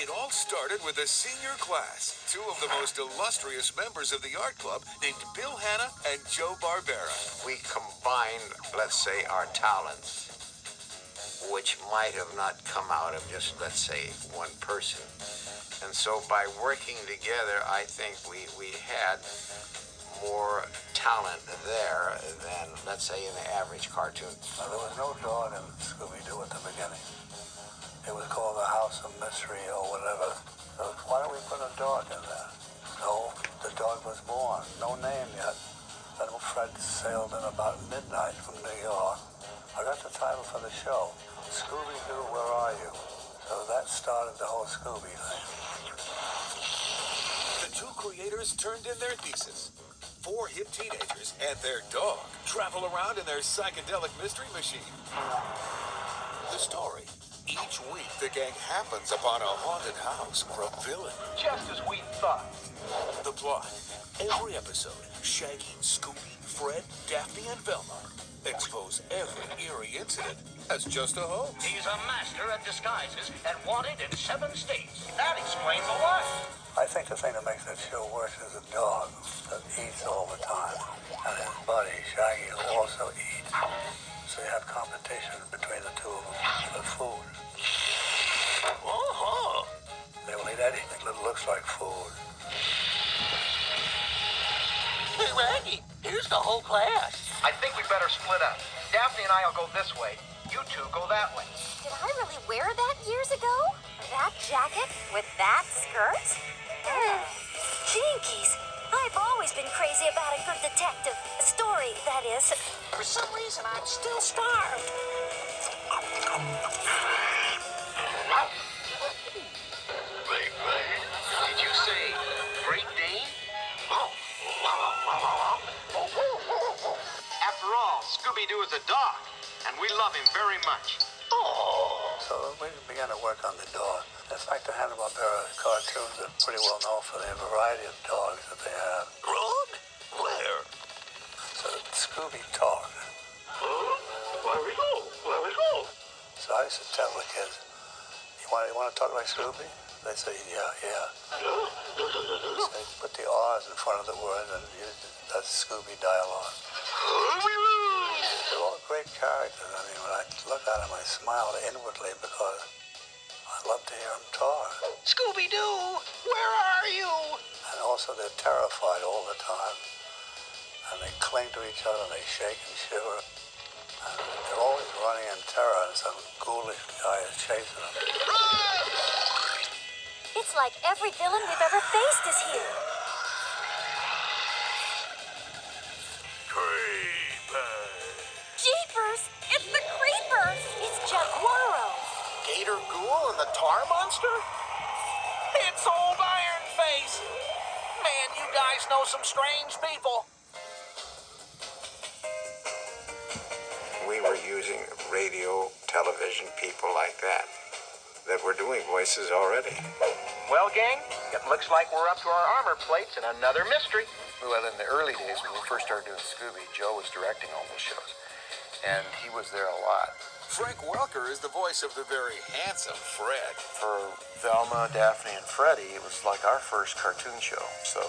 It all started with a senior class, two of the most illustrious members of the art club named Bill Hanna and Joe Barbera. We combined, let's say, our talents, which might have not come out of just, let's say, one person. And so by working together, I think we had more talent there than, let's say, in the average cartoon. Now, there was no dog in Scooby-Doo at the beginning. It was called the House of Mystery or whatever. So why don't we put a dog in there? No, the dog was born. No name yet. Then Fred sailed in about midnight from New York. I got the title for the show, Scooby-Doo, Where Are You? So that started the whole Scooby thing. The two creators turned in their thesis. Four hip teenagers and their dog travel around in their psychedelic mystery machine. The story. Each week, the gang happens upon a haunted house or a villain. Just as we thought. The plot. Every episode, Shaggy, Scooby, Fred, Daphne, and Velma expose every eerie incident as just a hoax. He's a master at disguises and wanted in 7 states. That explains a lot. I think the thing that makes that show work is a dog that eats all the time. And his buddy, Shaggy, will also eat. So you have competition between the two of them for food. Uh-huh. They will eat anything that looks like food. Hey, Raggy, here's the whole class. I think we better split up. Daphne and I will go this way. You two go that way. Did I really wear that years ago? That jacket with that skirt? Jinkies! I've always been crazy about a good detective. Story, that is. For some reason, I'm still starved. Did you say Great Dane? After all, Scooby-Doo is a dog, and we love him very much. So we began to work on the dog. In fact, the Hanna-Barbera cartoons are pretty well known for the variety of dogs that they have. Dog? Where? So Scooby talk. Where we go? Where we go? So I used to tell the kids, you want to talk like Scooby? They say, yeah. So they put the R's in front of the word and use that Scooby dialogue. They're all great characters. I mean, when I look at them, I smile inwardly because I love to hear them talk. Scooby-Doo, where are you? And also they're terrified all the time. And they cling to each other and they shake and shiver. And they're always running in terror and some ghoulish guy is chasing them. It's like every villain we've ever faced is here. Jeepers! It's the Creepers! It's Jaguaro! Gator Ghoul and the Tar Monster? It's old Iron Face! Man, you guys know some strange people. We were using radio, television, people like that were doing voices already. Well, gang, it looks like we're up to our armor plates and another mystery. Well, in the early days when we first started doing Scooby, Joe was directing all those shows, and he was there a lot. Frank Welker is the voice of the very handsome Fred. For Velma, Daphne, and Freddie, it was like our first cartoon show, so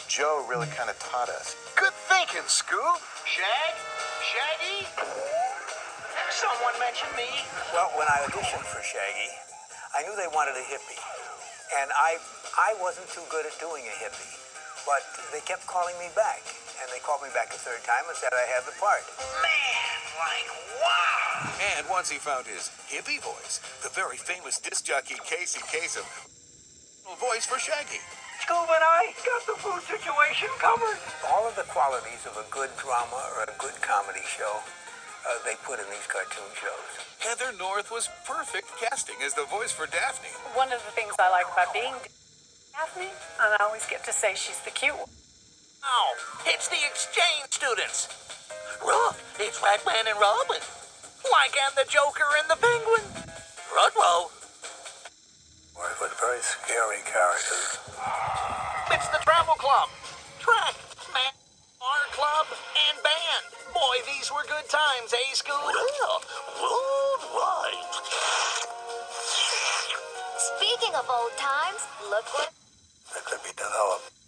Joe really kind of taught us. Good thinking, Scoob. Shaggy? Someone mentioned me. Well, when I auditioned for Shaggy, I knew they wanted a hippie. And I wasn't too good at doing a hippie. But they kept calling me back. And they called me back a third time and said I had the part. Man, like, wow. And once he found his hippie voice, the very famous disc jockey Casey Kasem, voice for Shaggy. Scoob and I got the food situation covered. All of the qualities of a good drama or a good comedy show, they put in these cartoon shows. Heather North was perfect casting as the voice for Daphne. One of the things I like about being Daphne, and I always get to say she's the cute one. Oh, it's the exchange students. Look, it's Batman and Robin. Like and the Joker and the Penguin. Rudrow. With very scary characters. It's the travel club. Track, man, art club, and band. Boy, these were good times, eh, Scoob? Well, all right. Speaking of old times, look what that could be developed.